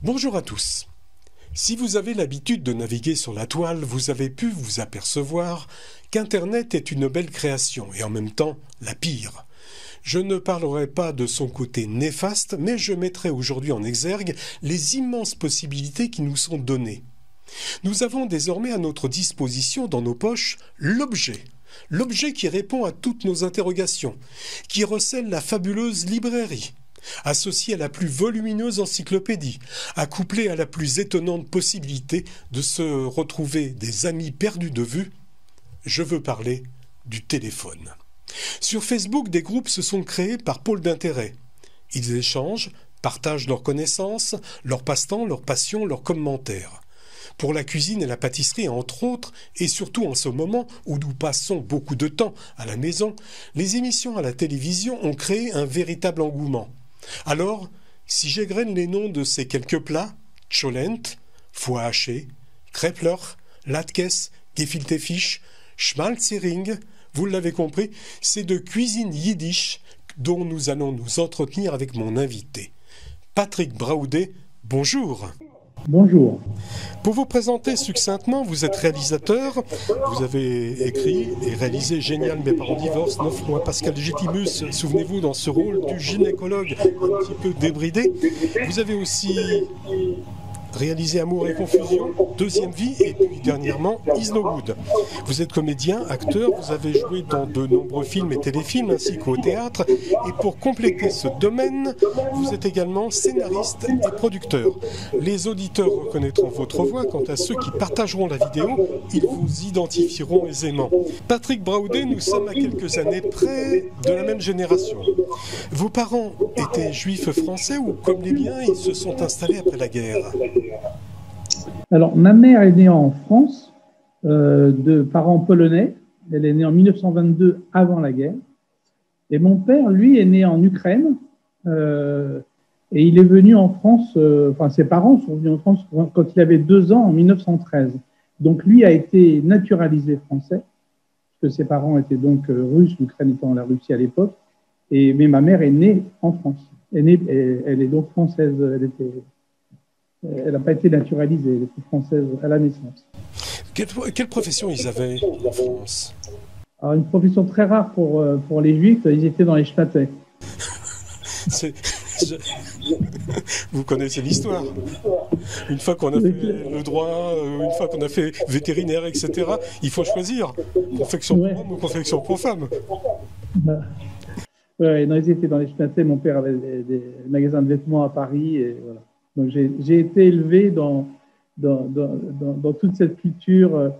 Bonjour à tous. Si vous avez l'habitude de naviguer sur la toile, vous avez pu vous apercevoir qu'Internet est une belle création et en même temps la pire. Je ne parlerai pas de son côté néfaste, mais je mettrai aujourd'hui en exergue les immenses possibilités qui nous sont données. Nous avons désormais à notre disposition dans nos poches l'objet. L'objet qui répond à toutes nos interrogations, qui recèle la fabuleuse librairie, associé à la plus volumineuse encyclopédie, accouplé à la plus étonnante possibilité de se retrouver des amis perdus de vue, je veux parler du téléphone. Sur Facebook, des groupes se sont créés par pôle d'intérêt. Ils échangent, partagent leurs connaissances, leurs passe-temps, leurs passions, leurs commentaires. Pour la cuisine et la pâtisserie, entre autres, et surtout en ce moment où nous passons beaucoup de temps à la maison, les émissions à la télévision ont créé un véritable engouement. Alors, si j'égrène les noms de ces quelques plats, Cholent, foie haché, Krepler, Latkes, Gefilte Fisch, Schmalzering, vous l'avez compris, c'est de cuisine yiddish dont nous allons nous entretenir avec mon invité. Patrick Braoudet, bonjour. Bonjour. Pour vous présenter succinctement, vous êtes réalisateur, vous avez écrit et réalisé Génial, mes parents divorcent, 9 mois, Pascal Légitimus, souvenez-vous dans ce rôle du gynécologue un petit peu débridé. Vous avez aussi réalisé Amour et Confusion, Deuxième Vie et puis dernièrement Is No Good. Vous êtes comédien, acteur, vous avez joué dans de nombreux films et téléfilms ainsi qu'au théâtre et pour compléter ce domaine, vous êtes également scénariste et producteur. Les auditeurs reconnaîtront votre voix, quant à ceux qui partageront la vidéo, ils vous identifieront aisément. Patrick Braoudet, nous sommes à quelques années près de la même génération. Vos parents étaient juifs français ou comme les miens, ils se sont installés après la guerre ? Alors, ma mère est née en France, de parents polonais. Elle est née en 1922, avant la guerre. Et mon père, lui, est né en Ukraine. Et il est venu en France, ses parents sont venus en France quand il avait 2 ans, en 1913. Donc, lui a été naturalisé français, parce que ses parents étaient donc russes, l'Ukraine étant la Russie à l'époque. Mais ma mère est née en France. Elle est donc française. Elle n'a pas été naturalisée, elle était française à la naissance. Quelle profession ils avaient en France ? Alors, une profession très rare pour les Juifs, ils étaient dans les schmattets. Vous connaissez l'histoire. Une fois qu'on a fait le droit, une fois qu'on a fait vétérinaire, etc., il faut choisir confection pour homme ou confection pour femme. Ouais, non, ils étaient dans les schmattets. Mon père avait des magasins de vêtements à Paris. Et voilà. Donc, j'ai été élevé dans toute cette culture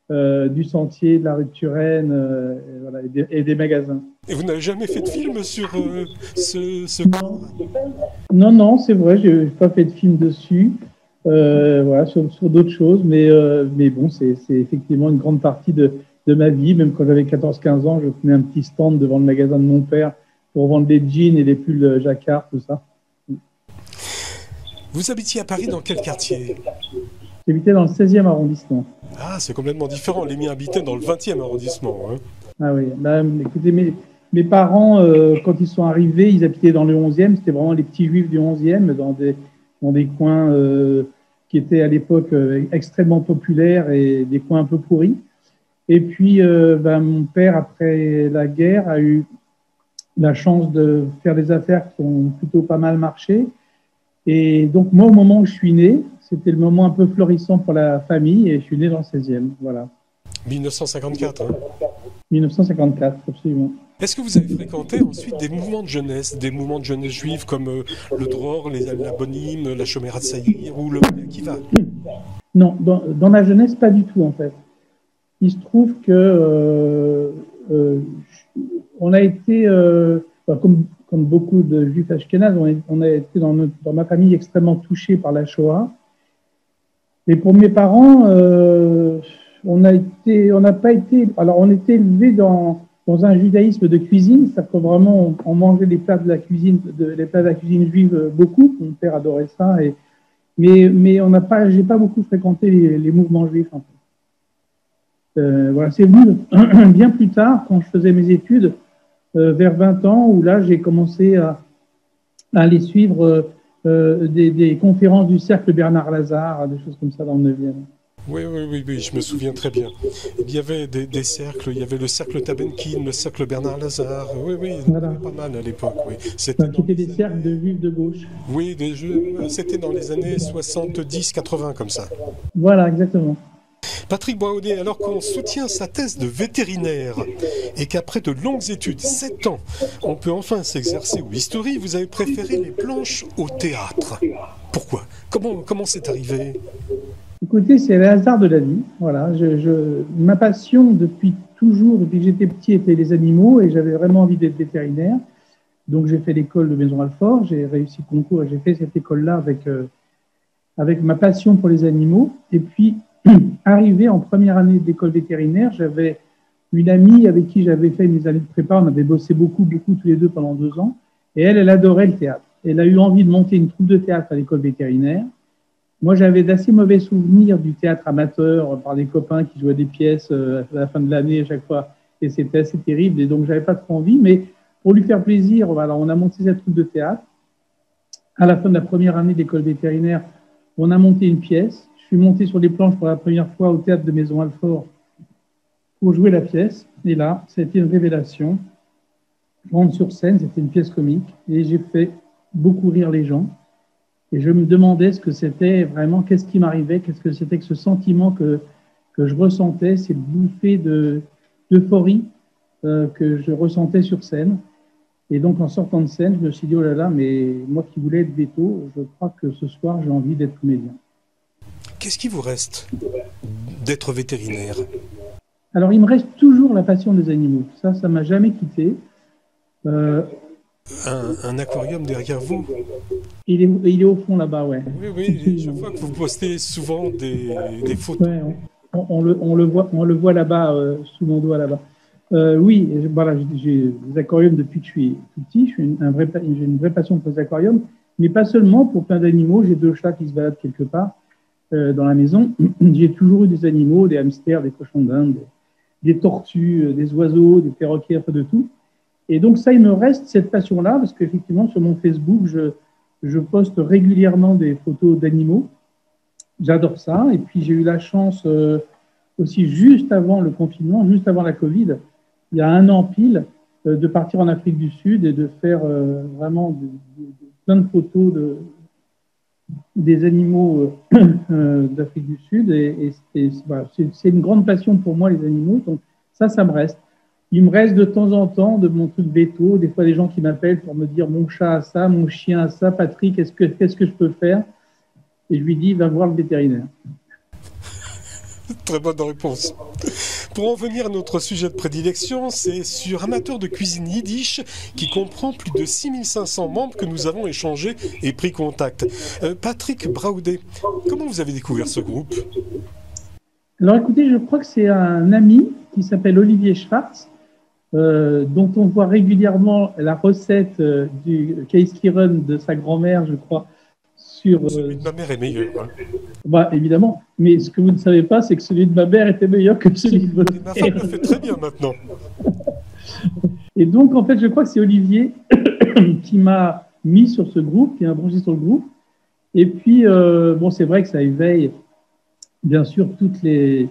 du sentier, de la rue de Turenne et des magasins. Et vous n'avez jamais fait de film sur ce corps ? Non, c'est vrai, je n'ai pas fait de film dessus, sur d'autres choses, mais bon, c'est effectivement une grande partie de ma vie. Même quand j'avais 14-15 ans, je tenais un petit stand devant le magasin de mon père pour vendre des jeans et des pulls jacquard, tout ça. Vous habitiez à Paris dans quel quartier ? J'habitais dans le 16e arrondissement. Ah, c'est complètement différent. Les miens habitaient dans le 20e arrondissement. Hein. Ah oui, là, écoutez, mes parents, quand ils sont arrivés, ils habitaient dans le 11e. C'était vraiment les petits juifs du 11e, dans des coins qui étaient à l'époque extrêmement populaires et des coins un peu pourris. Et puis, mon père, après la guerre, a eu la chance de faire des affaires qui ont plutôt pas mal marché. Et donc, moi, au moment où je suis né, c'était le moment un peu florissant pour la famille et je suis né dans le 16e, voilà. 1954, hein. 1954, absolument. Est-ce que vous avez fréquenté ensuite des mouvements de jeunesse juifs comme le Dror, la Bonim, la Shomerat Saïr ou le Akiva ? Non, dans ma jeunesse, pas du tout, en fait. Il se trouve que on a été, comme beaucoup de juifs ashkénazes, on a été dans ma famille extrêmement touchés par la Shoah. Et pour mes parents, on était élevés dans un judaïsme de cuisine, c'est-à-dire que vraiment on mangeait les plats de la cuisine, juive beaucoup. Mon père adorait ça, mais j'ai pas beaucoup fréquenté les mouvements juifs. En fait. Voilà, c'est venu bien plus tard quand je faisais mes études. Vers 20 ans, où là, j'ai commencé à les suivre des conférences du cercle Bernard Lazare, des choses comme ça dans le 9e. Oui, je me souviens très bien. Il y avait des cercles, il y avait le cercle Tabenkin, le cercle Bernard Lazare. Oui, il y en avait pas mal à l'époque. Oui. Qui étaient des cercles de juifs de gauche. Oui, c'était dans les années 70-80 comme ça. Voilà, exactement. Patrick Braoudé, alors qu'on soutient sa thèse de vétérinaire et qu'après de longues études, 7 ans, on peut enfin s'exercer au bistouri, vous avez préféré les planches au théâtre. Pourquoi? Comment c'est arrivé? Écoutez, c'est le hasard de la vie. Voilà, ma passion depuis toujours, depuis que j'étais petit, était les animaux et j'avais vraiment envie d'être vétérinaire. Donc j'ai fait l'école de Maison-Alfort, j'ai réussi le concours et j'ai fait cette école-là avec ma passion pour les animaux. Et puis, arrivé en première année d'école vétérinaire, j'avais une amie avec qui j'avais fait mes années de prépa. On avait bossé beaucoup tous les deux pendant 2 ans. Et elle adorait le théâtre. Elle a eu envie de monter une troupe de théâtre à l'école vétérinaire. Moi, j'avais d'assez mauvais souvenirs du théâtre amateur par des copains qui jouaient des pièces à la fin de l'année à chaque fois. Et c'était assez terrible. Et donc, j'avais pas trop envie. Mais pour lui faire plaisir, voilà, on a monté cette troupe de théâtre. À la fin de la première année d'école vétérinaire, on a monté une pièce. Je suis monté sur les planches pour la première fois au théâtre de Maison-Alfort pour jouer la pièce. Et là, ça a été une révélation. Je rentre sur scène, c'était une pièce comique. Et j'ai fait beaucoup rire les gens. Et je me demandais ce que c'était vraiment, qu'est-ce qui m'arrivait, qu'est-ce que c'était que ce sentiment que je ressentais, cette bouffée d'euphorie que je ressentais sur scène. Et donc, en sortant de scène, je me suis dit, oh là là, mais moi qui voulais être véto, je crois que ce soir, j'ai envie d'être comédien. Qu'est-ce qui vous reste d'être vétérinaire? Alors, il me reste toujours la passion des animaux. Ça ne m'a jamais quitté. Un aquarium derrière vous? Il est au fond là-bas, ouais. Oui, je vois que vous postez souvent des photos. Ouais, on le voit là-bas, sous mon doigt là-bas. Oui, voilà, j'ai des aquariums depuis que je suis tout petit. J'ai une vraie passion pour les aquariums, mais pas seulement pour plein d'animaux. J'ai 2 chats qui se baladent quelque part dans la maison. J'ai toujours eu des animaux, des hamsters, des cochons d'Inde, des tortues, des oiseaux, des perroquets, un peu de tout. Et donc ça, il me reste cette passion-là, parce qu'effectivement, sur mon Facebook, je poste régulièrement des photos d'animaux. J'adore ça. Et puis, j'ai eu la chance aussi, juste avant le confinement, juste avant la Covid, il y a 1 an pile, de partir en Afrique du Sud et de faire vraiment plein de photos des animaux d'Afrique du Sud. Et voilà, c'est une grande passion pour moi, les animaux. Donc ça me reste. Il me reste de temps en temps de mon truc véto, des fois des gens qui m'appellent pour me dire mon chat a ça, mon chien a ça, Patrick, qu'est-ce que je peux faire? Et je lui dis, va voir le vétérinaire. Très bonne réponse. Pour en venir à notre sujet de prédilection, c'est sur Amateur de cuisine yiddish qui comprend plus de 6500 membres que nous avons échangé et pris contact. Patrick Braoudé, comment vous avez découvert ce groupe? Alors écoutez, je crois que c'est un ami qui s'appelle Olivier Schwartz, dont on voit régulièrement la recette du Keiskiren de sa grand-mère, je crois, sur... Celui de ma mère est meilleur. Hein. Bah, évidemment, mais ce que vous ne savez pas, c'est que celui de ma mère était meilleur que celui de votre Ma femme le fait très bien maintenant. Et donc, en fait, je crois que c'est Olivier qui m'a mis sur ce groupe, qui m'a branché sur le groupe. Et puis, bon, c'est vrai que ça éveille, bien sûr, toutes les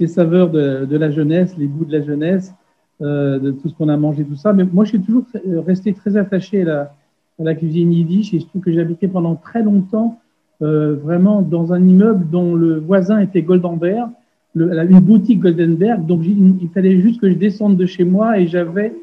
saveurs de la jeunesse, les goûts de la jeunesse, de tout ce qu'on a mangé, tout ça. Mais moi, je suis toujours resté très attaché à la cuisine yiddish et je trouve que j'ai habité pendant très longtemps vraiment dans un immeuble dont le voisin était Goldenberg, une boutique Goldenberg. Donc, il fallait juste que je descende de chez moi et j'avais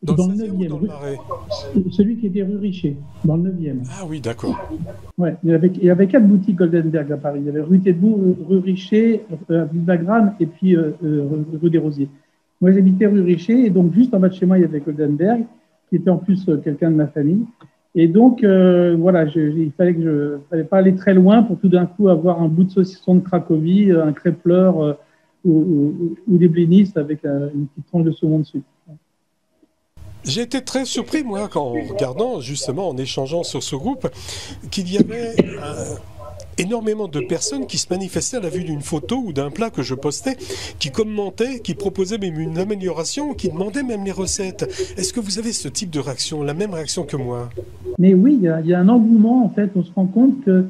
dans le 9e, celui qui était rue Richer, dans le 9e. Ah oui, d'accord. Ouais, il y avait 4 boutiques Goldenberg à Paris. Il y avait rue Tédebourg, rue Richer, Wagram et puis rue des Rosiers. Moi, j'habitais rue Richer et donc juste en bas de chez moi, il y avait Goldenberg, qui était en plus quelqu'un de ma famille. Et donc, voilà, il fallait pas aller très loin pour tout d'un coup avoir un bout de saucisson de Cracovie, un crêpe-fleur ou des blinis avec une petite tranche de saumon dessus. J'ai été très surpris, moi, en regardant, justement, en échangeant sur ce groupe, qu'il y avait énormément de personnes qui se manifestaient à la vue d'une photo ou d'un plat que je postais, qui commentaient, qui proposaient même une amélioration, qui demandaient même les recettes. Est-ce que vous avez ce type de réaction, la même réaction que moi? Mais oui, il y a un engouement, en fait. On se rend compte que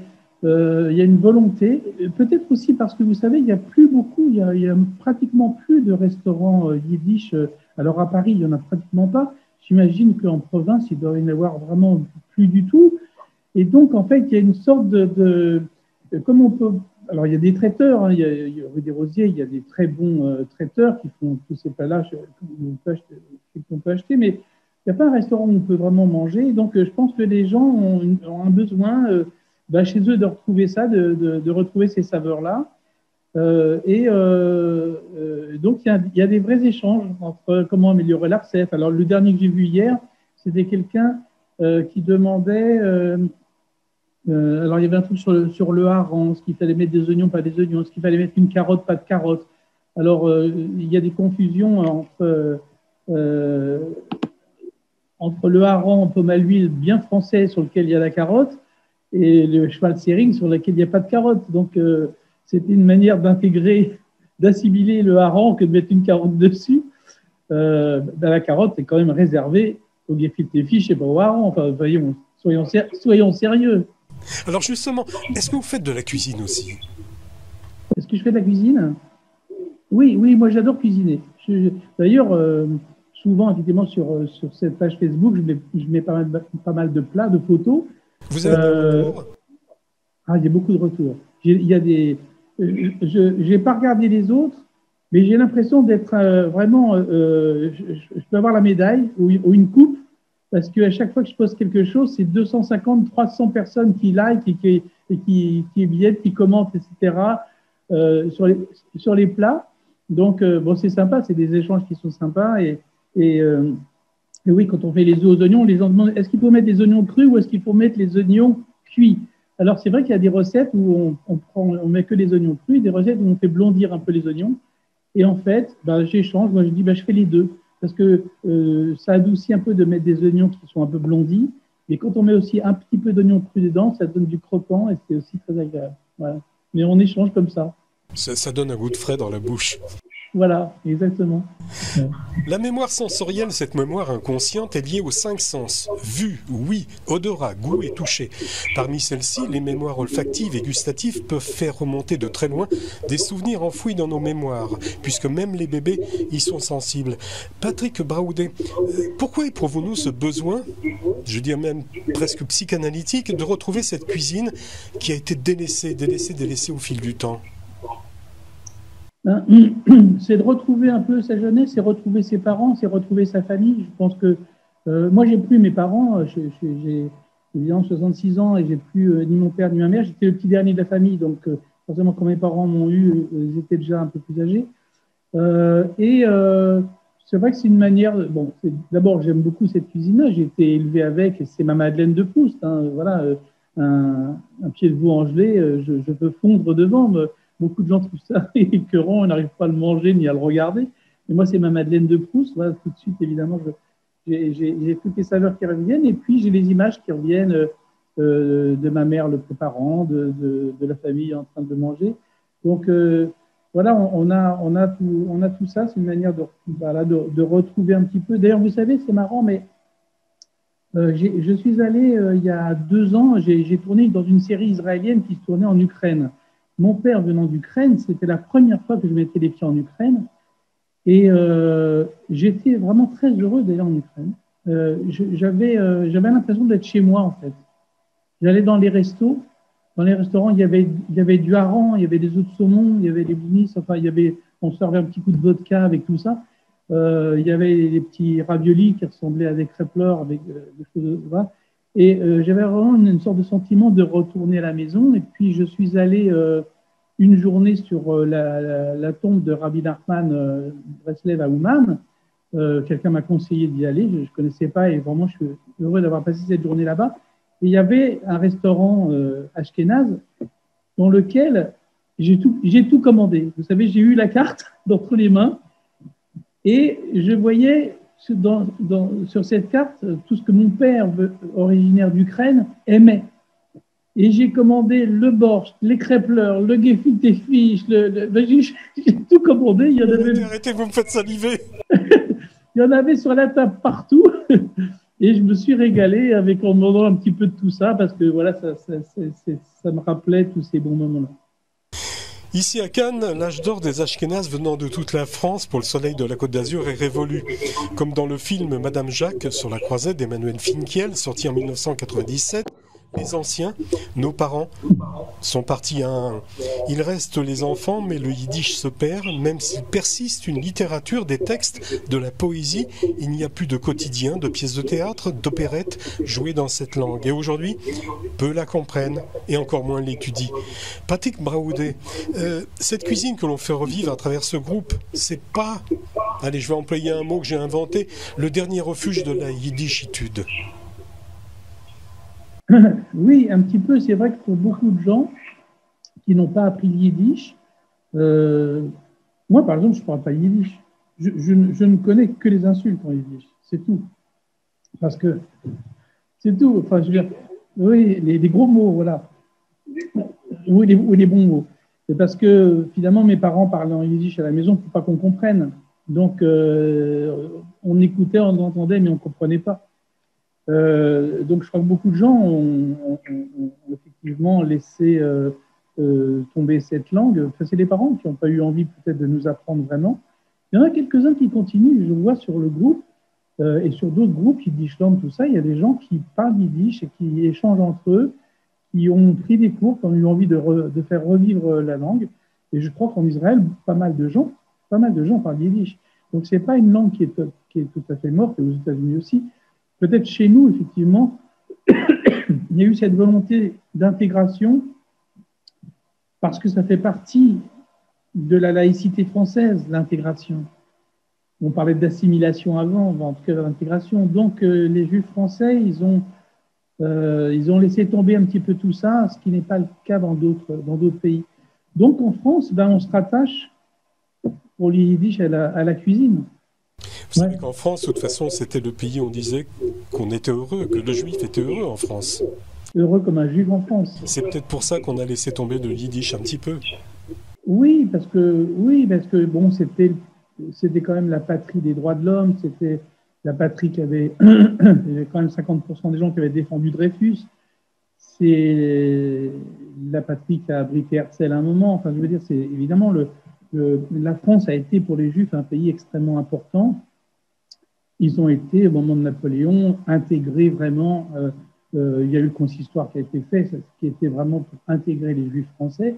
il y a une volonté, peut-être aussi parce que vous savez, il n'y a plus beaucoup, il y a pratiquement plus de restaurants yiddish. Alors à Paris, il n'y en a pratiquement pas. J'imagine qu'en province, il doit y en avoir vraiment plus du tout. Et donc, en fait, il y a une sorte comme on peut. Alors, il y a des traiteurs, hein, il y a rue des Rosiers, il y a des très bons traiteurs qui font tous ces plats-là qu'on peut acheter, mais il n'y a pas un restaurant où on peut vraiment manger. Et donc, je pense que les gens ont un besoin chez eux de retrouver ça, de retrouver ces saveurs-là. Donc, il y a des vrais échanges entre comment améliorer la recette. Alors, le dernier que j'ai vu hier, c'était quelqu'un qui demandait. Alors, il y avait un truc sur le hareng, est-ce qu'il fallait mettre des oignons, pas des oignons, est-ce qu'il fallait mettre une carotte, pas de carotte. Alors, il y a des confusions entre le hareng en pomme à l'huile bien français sur lequel il y a la carotte et le schmalzering sur lequel il n'y a pas de carotte. Donc, c'était une manière d'assimiler le hareng que de mettre une carotte dessus. La carotte est quand même réservée au gefilte fish et pas au hareng. Enfin, voyons, soyons sérieux. Alors justement, est-ce que vous faites de la cuisine aussi? Est-ce que je fais de la cuisine? Oui, moi j'adore cuisiner. D'ailleurs, souvent, effectivement, sur cette page Facebook, je mets pas mal de plats, de photos. Vous avez un retour? Il y a beaucoup de retours. Je n'ai pas regardé les autres, mais j'ai l'impression d'être vraiment. Je peux avoir la médaille ou une coupe, parce qu'à chaque fois que je poste quelque chose, c'est 250, 300 personnes qui like et qui viennent, qui commentent, etc. Sur les plats. Donc, c'est sympa, c'est des échanges qui sont sympas. Et oui, quand on fait les œufs aux oignons, les gens demandent est-ce qu'il faut mettre des oignons crus ou est-ce qu'il faut mettre les oignons cuits? Alors, c'est vrai qu'il y a des recettes où on met que les oignons crus, des recettes où on fait blondir un peu les oignons. Et en fait, j'échange. Moi, je dis je fais les deux. Parce que ça adoucit un peu de mettre des oignons qui sont un peu blondis. Mais quand on met aussi un petit peu d'oignons crus dedans, ça donne du croquant et c'est aussi très agréable. Voilà. Mais on échange comme ça. Ça donne un goût de frais dans la bouche. Voilà, exactement. La mémoire sensorielle, cette mémoire inconsciente, est liée aux 5 sens. Vue, ouïe, odorat, goût et toucher. Parmi celles-ci, les mémoires olfactives et gustatives peuvent faire remonter de très loin des souvenirs enfouis dans nos mémoires, puisque même les bébés y sont sensibles. Patrick Braoudet, pourquoi éprouvons-nous ce besoin, je dirais même presque psychanalytique, de retrouver cette cuisine qui a été délaissée au fil du temps? C'est de retrouver un peu sa jeunesse, c'est retrouver ses parents, c'est retrouver sa famille. Je pense que moi, j'ai plus mes parents. J'ai évidemment 66 ans et j'ai plus ni mon père ni ma mère. J'étais le petit dernier de la famille, donc forcément, quand mes parents m'ont eu, ils étaient déjà un peu plus âgés. C'est vrai que c'est une manière. D'abord, j'aime beaucoup cette cuisine-là. J'ai été élevé avec, et c'est ma Madeleine de Proust. Hein, voilà, un pied de veau en gelée, je peux fondre devant. Beaucoup de gens trouvent ça écœurant, on n'arrive pas à le manger ni à le regarder. Mais moi, c'est ma Madeleine de Proust. Voilà, tout de suite, évidemment, j'ai toutes les saveurs qui reviennent. Et puis, j'ai les images qui reviennent de ma mère le préparant, de la famille en train de manger. Donc, voilà, on a tout ça. C'est une manière de retrouver un petit peu. D'ailleurs, vous savez, c'est marrant, mais je suis allé il y a 2 ans, j'ai tourné dans une série israélienne qui se tournait en Ukraine. Mon père venant d'Ukraine, c'était la première fois que je mettais les pieds en Ukraine. Et j'étais vraiment très heureux d'aller en Ukraine. J'avais l'impression d'être chez moi, en fait. J'allais dans les restos. Dans les restaurants, il y avait du hareng, il y avait des œufs de saumon, il y avait des blinis, enfin, on servait un petit coup de vodka avec tout ça. Il y avait les petits raviolis qui ressemblaient à des crêpes-leurs avec des choses. Voilà. Et j'avais vraiment une sorte de sentiment de retourner à la maison. Et puis, je suis allé une journée sur la tombe de Rabbi Nachman Breslev à Ouman. Quelqu'un m'a conseillé d'y aller. Je ne connaissais pas et vraiment, je suis heureux d'avoir passé cette journée là-bas. Et il y avait un restaurant ashkénaze dans lequel j'ai tout commandé. Vous savez, j'ai eu la carte entre les mains et je voyais sur cette carte tout ce que mon père, originaire d'Ukraine, aimait. Et j'ai commandé le borscht, les crêpes-leurs, le gefilte fish, j'ai tout commandé. Arrêtez, vous me faites saliver. Il y en avait sur la table partout. Et je me suis régalé en demandant un petit peu de tout ça parce que voilà, ça me rappelait tous ces bons moments-là. Ici à Cannes, l'âge d'or des Ashkénazes venant de toute la France pour le soleil de la Côte d'Azur est révolu. Comme dans le film Madame Jacques sur la croisette d'Emmanuel Finkiel, sorti en 1997, les anciens, nos parents, sont partis à un. Il reste les enfants, mais le yiddish se perd, même s'il persiste une littérature, des textes, de la poésie. Il n'y a plus de quotidien, de pièces de théâtre, d'opérettes jouées dans cette langue. Et aujourd'hui, peu la comprennent, et encore moins l'étudient. Patrick Braoudé, cette cuisine que l'on fait revivre à travers ce groupe, c'est pas, allez, je vais employer un mot que j'ai inventé, le dernier refuge de la yiddishitude. Oui, un petit peu. C'est vrai que pour beaucoup de gens qui n'ont pas appris le yiddish, moi, par exemple, je ne parle pas yiddish. Je ne connais que les insultes en yiddish. C'est tout. Parce que c'est tout. Enfin, je veux dire, oui, les gros mots, voilà. Oui, les bons mots. C'est parce que finalement, mes parents parlaient en yiddish à la maison pour pas qu'on comprenne. Donc, on écoutait, on entendait, mais on ne comprenait pas. Donc, je crois que beaucoup de gens ont effectivement laissé tomber cette langue. Enfin, c'est les parents qui n'ont pas eu envie peut-être de nous apprendre vraiment. Il y en a quelques-uns qui continuent. Je vois sur le groupe et sur d'autres groupes, Yiddishland, tout ça, il y a des gens qui parlent yiddish et qui échangent entre eux, qui ont pris des cours, qui ont eu envie de faire revivre la langue. Et je crois qu'en Israël, pas mal de gens parlent yiddish. Donc, ce n'est pas une langue qui est tout à fait morte, et aux États-Unis aussi. Peut-être chez nous, effectivement, il y a eu cette volonté d'intégration parce que ça fait partie de la laïcité française, l'intégration. On parlait d'assimilation avant, en tout cas de l'intégration. Donc, les Juifs français, ils ont laissé tomber un petit peu tout ça, ce qui n'est pas le cas dans d'autres pays. Donc, en France, on se rattache pour le yiddish à la cuisine. Vous savez qu'en France, de toute façon, c'était le pays où on disait qu'on était heureux, que le juif était heureux en France. Heureux comme un juif en France. C'est peut-être pour ça qu'on a laissé tomber le yiddish un petit peu. Oui, parce que bon, c'était quand même la patrie des droits de l'homme, c'était la patrie qui avait, il y avait quand même 50% des gens qui avaient défendu Dreyfus. C'est la patrie qui a abrité Herzl à un moment. Enfin, je veux dire, c'est évidemment la France a été pour les Juifs un pays extrêmement important. Ils ont été, au moment de Napoléon, intégrés vraiment. Il y a eu le consistoire qui a été fait, qui était vraiment pour intégrer les Juifs français.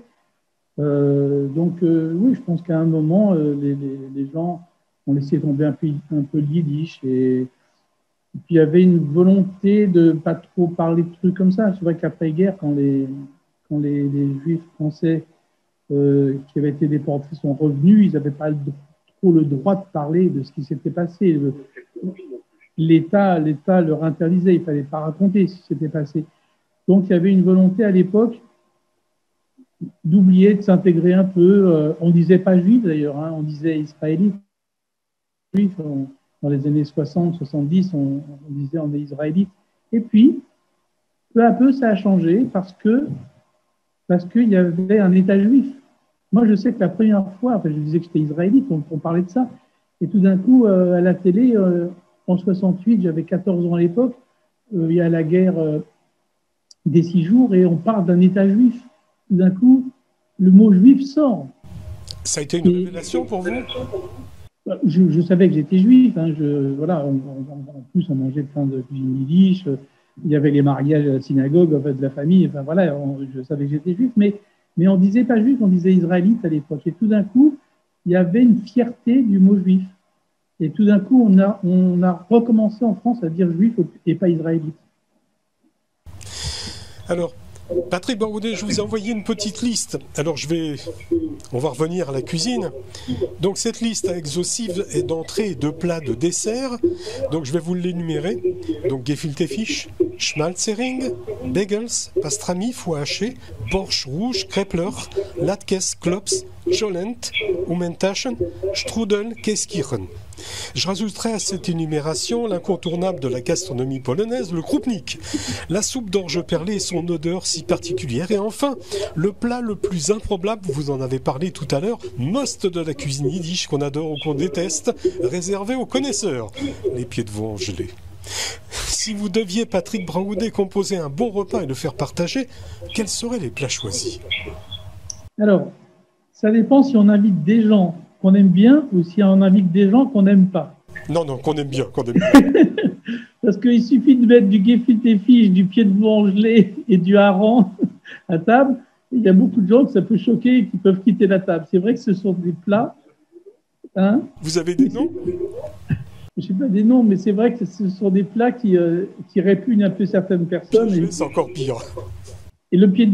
Donc, oui, je pense qu'à un moment, les gens ont laissé tomber un peu le yiddish. Et puis, il y avait une volonté de ne pas trop parler de trucs comme ça. C'est vrai qu'après-guerre, quand les Juifs français qui avaient été déportés sont revenus, ils n'avaient pas trop le droit de parler de ce qui s'était passé. L'État leur interdisait, il ne fallait pas raconter ce qui s'était passé. Donc il y avait une volonté à l'époque d'oublier, de s'intégrer un peu. On ne disait pas juif d'ailleurs, on disait israélite. Juif, dans les années 60, 70, on disait on est israélite. Et puis, peu à peu, ça a changé parce qu'il y avait un État juif. Moi, je sais que la première fois, je disais que j'étais israélite, on parlait de ça. Et tout d'un coup, à la télé, en 68, j'avais 14 ans à l'époque, il y a la guerre des 6 jours et on parle d'un État juif. Tout d'un coup, le mot juif sort. Ça a été une révélation pour vous ? Je savais que j'étais juif. Voilà, en plus, on mangeait plein de cuisine yiddish. Il y avait les mariages à la synagogue, en fait, de la famille. Enfin, voilà, je savais que j'étais juif. Mais on ne disait pas juif, on disait israélite à l'époque. Et tout d'un coup, il y avait une fierté du mot juif. Et tout d'un coup, on a recommencé en France à dire juif et pas israélite. Alors, Patrick Braoudé, je vous ai envoyé une petite liste. Alors, on va revenir à la cuisine. Donc, cette liste exhaustive est d'entrées, de plats, de desserts. Donc, je vais vous l'énumérer. Donc, gefilte fish, schmalzering, bagels, pastrami, foie haché, borscht rouge, crêpes-leurs, latkes, klops, cholent, umentaschen, strudel, keskirchen. Je rajouterai à cette énumération l'incontournable de la gastronomie polonaise, le krupnik. La soupe d'orge perlée et son odeur si particulière. Et enfin, le plat le plus improbable, vous en avez parlé tout à l'heure, most de la cuisine yiddish qu'on adore ou qu'on déteste, réservé aux connaisseurs, les pieds de veau en gelée. Si vous deviez, Patrick Braoudé, composer un bon repas et le faire partager, quels seraient les plats choisis? Alors, ça dépend si on invite des gens qu'on aime bien ou si on invite des gens qu'on n'aime pas. Non, qu'on aime bien, qu'on aime bien. Parce qu'il suffit de mettre du gefilte fish, du pied de veau en gelée et du hareng à table. Il y a beaucoup de gens que ça peut choquer et qui peuvent quitter la table. C'est vrai que ce sont des plats. Hein, vous avez des noms? Je ne sais pas des noms, mais c'est vrai que ce sont des plats qui répugnent un peu certaines personnes. Gelé, c'est encore pire. Et le pied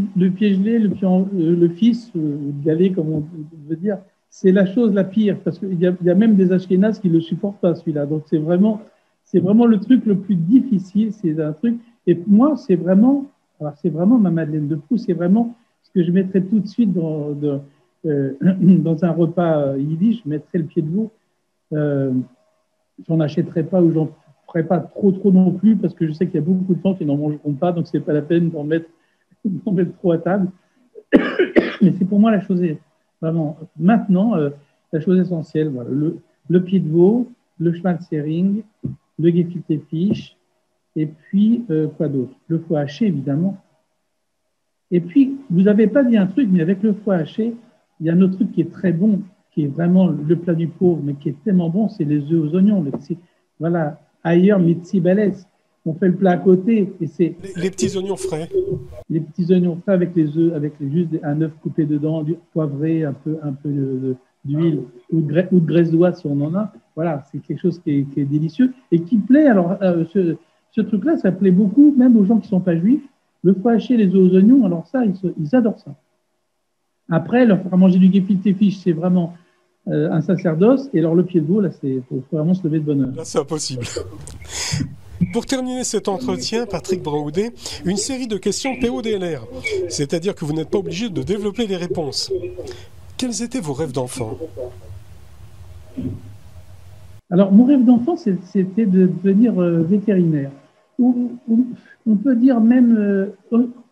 gelé, le fils, le galet, comme on veut dire, c'est la chose la pire, parce qu'il y a même des Ashkénazes qui ne le supportent pas, celui-là. Donc, c'est vraiment le truc le plus difficile. C'est un truc. Et moi, c'est vraiment ma Madeleine de Proust, c'est vraiment ce que je mettrais tout de suite dans un repas yiddish, je mettrais le pied de veau. J'en achèterais pas ou j'en ferais pas trop non plus, parce que je sais qu'il y a beaucoup de gens qui n'en mangeront pas, donc c'est pas la peine d'en mettre trop à table. Mais c'est pour moi la chose vraiment maintenant la chose essentielle. Voilà, le pied de veau, le schmaltzering, le gefilte fish, et puis quoi d'autre? Le foie haché évidemment. Et puis vous n'avez pas dit un truc, mais avec le foie haché, il y a un autre truc qui est très bon, qui est vraiment le plat du pauvre, mais qui est tellement bon, c'est les œufs aux oignons. Voilà, ailleurs mitzi belles. On fait le plat à côté et c'est les petits oignons frais. Les petits oignons frais avec les œufs, avec juste un œuf coupé dedans, du poivré, un peu d'huile ou de graisse d'oie si on en a. Voilà, c'est quelque chose qui est délicieux et qui plaît. Alors, ce truc-là, ça plaît beaucoup, même aux gens qui ne sont pas juifs. Le foie haché, les œufs aux oignons, alors ça, ils adorent ça. Après, leur faire manger du gefilte fish, c'est vraiment un sacerdoce. Et alors, le pied de veau, là, il faut vraiment se lever de bonne heure. Là, c'est impossible. Pour terminer cet entretien, Patrick Braoudé, une série de questions PODLR, c'est-à-dire que vous n'êtes pas obligé de développer les réponses. Quels étaient vos rêves d'enfant? Alors, mon rêve d'enfant, c'était de devenir vétérinaire. Ou on peut dire même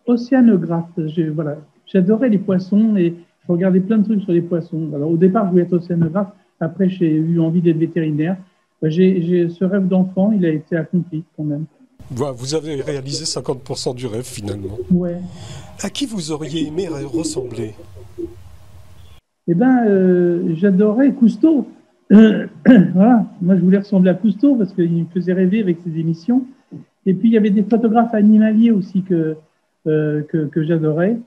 océanographe. Voilà, j'adorais les poissons et je regardais plein de trucs sur les poissons. Alors, au départ, je voulais être océanographe. Après, j'ai eu envie d'être vétérinaire. J'ai ce rêve d'enfant, il a été accompli quand même. Vous avez réalisé 50% du rêve finalement. Ouais. À qui vous auriez aimé ressembler? Eh bien, j'adorais Cousteau. Voilà, moi je voulais ressembler à Cousteau parce qu'il me faisait rêver avec ses émissions. Et puis il y avait des photographes animaliers aussi que j'adorais.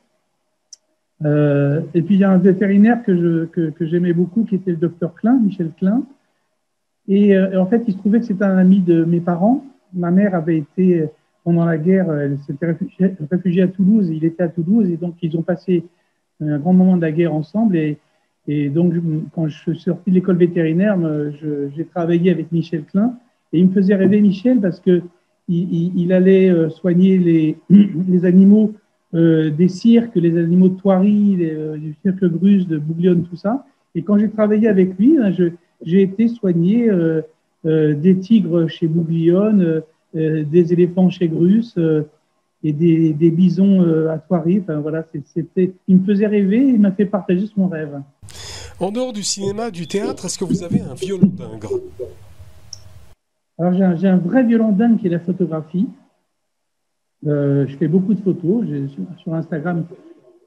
Et puis il y a un vétérinaire que j'aimais beaucoup qui était le docteur Klein, Michel Klein. Et en fait, il se trouvait que c'était un ami de mes parents. Ma mère avait été, pendant la guerre, elle s'était réfugiée à Toulouse, et il était à Toulouse, et donc ils ont passé un grand moment de la guerre ensemble. Et donc, quand je suis sorti de l'école vétérinaire, j'ai travaillé avec Michel Klein, et il me faisait rêver Michel parce qu'il allait soigner les animaux des cirques, les animaux de Thoiry, du cirque Grus, de Bouglione, tout ça. Et quand j'ai travaillé avec lui, j'ai été soigner des tigres chez Bouglione, des éléphants chez Grus et des bisons à Thoiry. Enfin, voilà, il me faisait rêver et il m'a fait partager son rêve. En dehors du cinéma, du théâtre, est-ce que vous avez un violon d'ingres? Alors, j'ai un vrai violon dingue qui est la photographie. Je fais beaucoup de photos. Sur Instagram,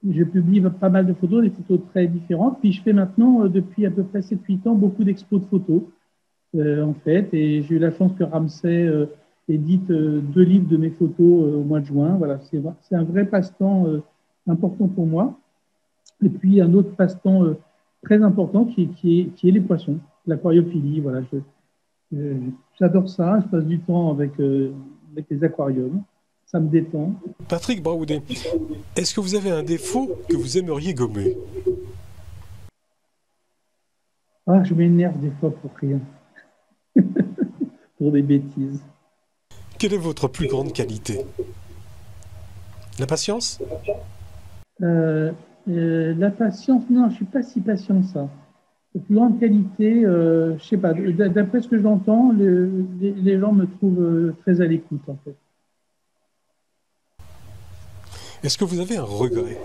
je publie pas mal de photos, des photos très différentes. Puis je fais maintenant, depuis à peu près 7-8 ans, beaucoup d'expos de photos, en fait. Et j'ai eu la chance que Ramsay édite 2 livres de mes photos au mois de juin. Voilà, c'est un vrai passe-temps important pour moi. Et puis un autre passe-temps très important qui est les poissons, l'aquariophilie. Voilà, j'adore ça. Je passe du temps avec les aquariums. Ça me détend. Patrick Braoudé, est-ce que vous avez un défaut que vous aimeriez gommer? Ah, je m'énerve des fois pour rien. Pour des bêtises. Quelle est votre plus grande qualité? La patience? La patience, non, je ne suis pas si patient que ça. de plus grande qualité. Je sais pas, d'après ce que j'entends, les gens me trouvent très à l'écoute, en fait. Est-ce que vous avez un regret?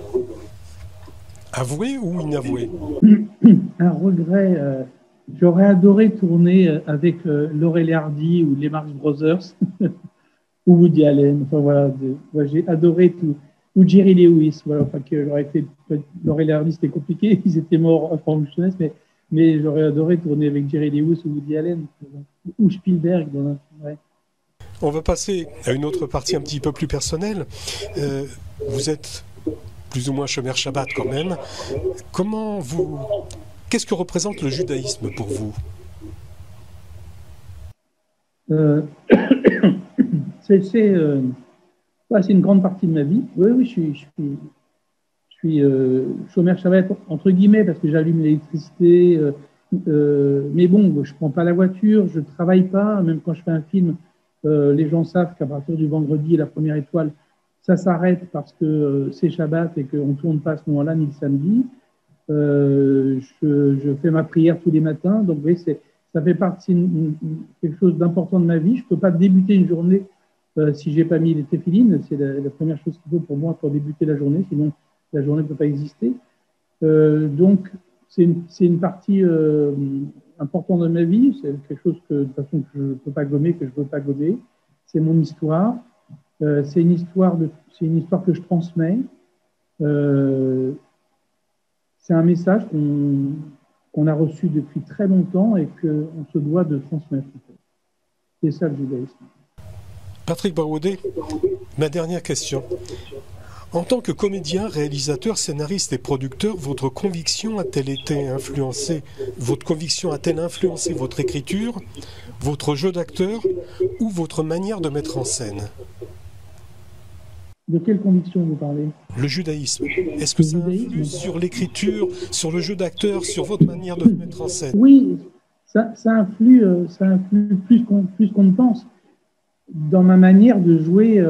Avoué ou inavoué? Un regret, j'aurais adoré tourner avec Laurel et Hardy ou les Marx Brothers ou Woody Allen. Enfin, voilà, j'ai adoré tout. Ou Jerry Lewis. Voilà, enfin, que j'aurais fait. Laurel et Hardy, c'était compliqué, ils étaient morts en jeunesse, mais j'aurais adoré tourner avec Jerry Lewis ou Woody Allen ou Spielberg. Ouais. On va passer à une autre partie un petit peu plus personnelle. Vous êtes plus ou moins Shomer Shabbat quand même. Qu'est-ce que représente le judaïsme pour vous? C'est une grande partie de ma vie. Oui, je suis Shomer Shabbat entre guillemets parce que j'allume l'électricité. Mais bon, je prends pas la voiture, je travaille pas. Même quand je fais un film, les gens savent qu'à partir du vendredi, la première étoile, ça s'arrête parce que c'est Shabbat et qu'on ne tourne pas à ce moment-là, ni le samedi. Je fais ma prière tous les matins. Donc, oui, ça fait partie quelque chose d'important de ma vie. Je ne peux pas débuter une journée si je n'ai pas mis les téphilines. C'est la première chose qu'il faut pour moi pour débuter la journée. Sinon, la journée ne peut pas exister. Donc, c'est une partie importante de ma vie. C'est quelque chose que, de toute façon, que je ne peux pas gommer, que je ne veux pas gommer. C'est mon histoire. C'est une histoire que je transmets. C'est un message qu'on a reçu depuis très longtemps et qu'on se doit de transmettre. C'est ça le judaïsme. Patrick Braoudé, ma dernière question. En tant que comédien, réalisateur, scénariste et producteur, votre conviction a-t-elle influencé votre écriture, votre jeu d'acteur ou votre manière de mettre en scène? De quelle conviction vous parlez? Le judaïsme. Est-ce que ça influe sur l'écriture, sur le jeu d'acteur, sur votre manière de mettre en scène? Oui, ça influe plus qu'on ne pense. Dans ma manière de jouer,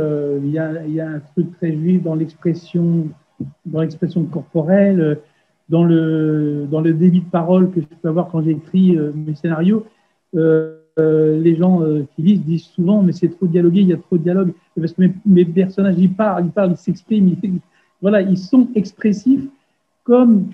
il y a un truc très juif dans l'expression corporelle, dans le débit de parole que je peux avoir quand j'écris mes scénarios. Les gens qui lisent disent souvent mais c'est trop dialogué, il y a trop de dialogue. Parce que mes personnages, ils parlent, ils s'expriment. Voilà, ils sont expressifs comme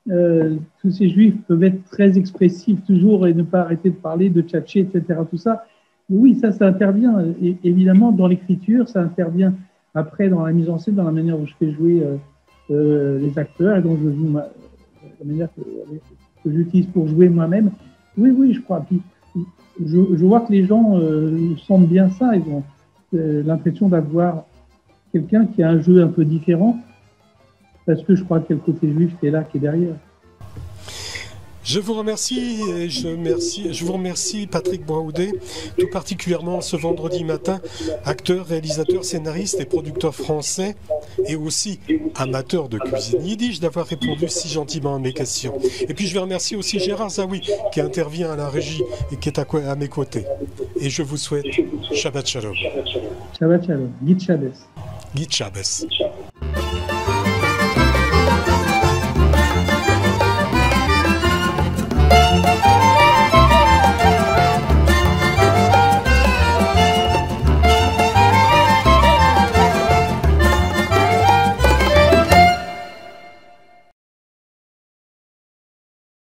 tous ces juifs peuvent être très expressifs toujours et ne pas arrêter de parler, de tchatcher, etc. Tout ça. Mais oui, ça intervient évidemment dans l'écriture, ça intervient après dans la mise en scène, dans la manière dont je fais jouer les acteurs et dont je joue la manière que j'utilise pour jouer moi-même. Oui, je crois. Puis, je vois que les gens sentent bien ça, ils ont l'impression d'avoir quelqu'un qui a un jeu un peu différent, parce que je crois qu'il y a le côté juif qui est là, qui est derrière. Je vous remercie Patrick Braoudé, tout particulièrement ce vendredi matin, acteur, réalisateur, scénariste et producteur français et aussi amateur de cuisine yiddish, d'avoir répondu si gentiment à mes questions. Et puis je vais remercier aussi Gérard Zawi qui intervient à la régie et qui est à mes côtés. Et je vous souhaite Shabbat Shalom. Shabbat Shalom. Git Shabbos. Git Shabbos.